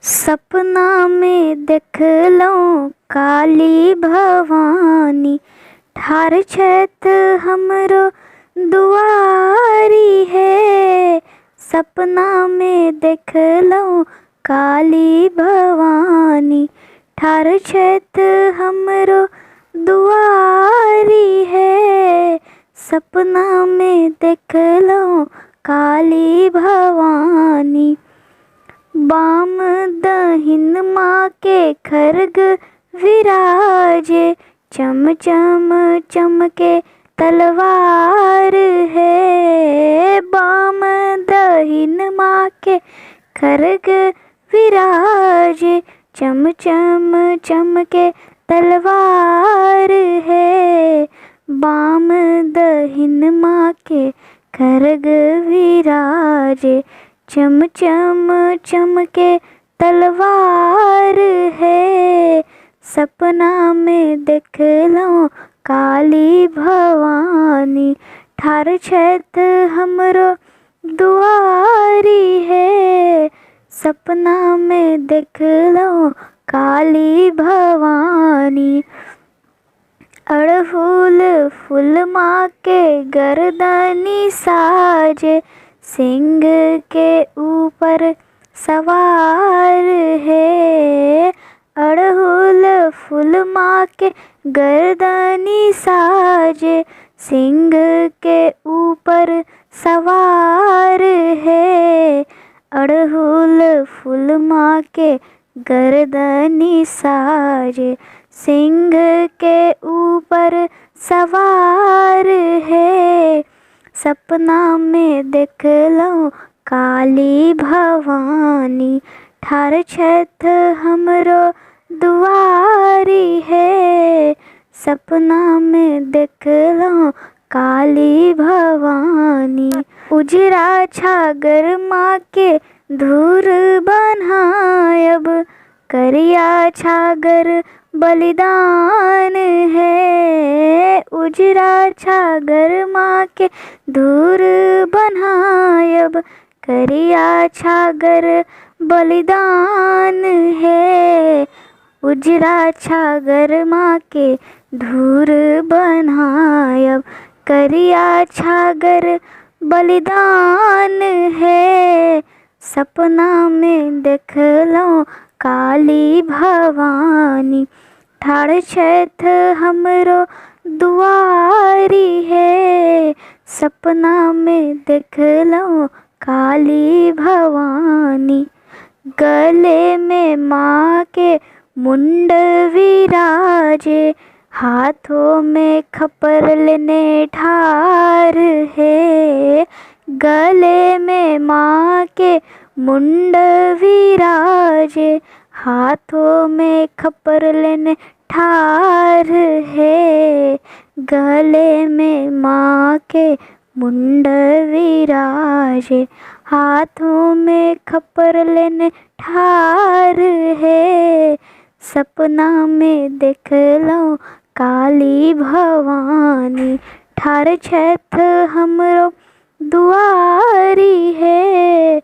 सपना में देखलौं काली भवानी, ठार छथि हमरो दुआरी हे। सपना में देखलौं काली भवानी, ठार छथि हमरो दुआरी हे। सपना में देखलौं काली भवानी, बाम दहिन माँ के खड्ग विराजे, चम चम चमके तलवार है। बाम दहिन माँ के खड्ग विराजे, चम चम चमके तलवार है। बाम दहिन माँ के खड्ग विराजे, चम चम चमके तलवार है। सपना में देखलौं काली भवानी, ठार छथि हमरो दुआरी है। सपना में देखलौं काली भवानी, अड़हुल फूल माँ के गर्दनी साजे, सिंह के ऊपर सवार है। अड़हुल फूल माँ के गर्दनी साजे, सिंह के ऊपर सवार है। अड़हुल फूल माँ के गर्दनी साजे, सिंह के ऊपर सवार है। सपना में देखलौं काली भवानी, ठार छथि हमरो दुआरी है। सपना में देखलौं काली भवानी, उजरा छागर माँ के धूर बनायब, करिया छागर बलिदान है। उजरा छागर माँ के धूर बनायब, करिया छागर बलिदान है। उजरा छागर माँ के धूर बनायब, करिया छागर बलिदान है। सपना में देखलौं काली भवानी, ठार छथि हमरो दुआरी है। सपना में देखलौं काली भवानी, गले में माँ के मुंड विराजे, हाथों में खपर लेने ठार है। गले में माँ के मुंड विराजे, हाथों में खपर लेने ठार है। गले में माँ के मुंड विराजे, हाथों में खपर लेने ठार है। सपना में देखलौं काली भवानी, ठार छथि हमरो दुआरी है।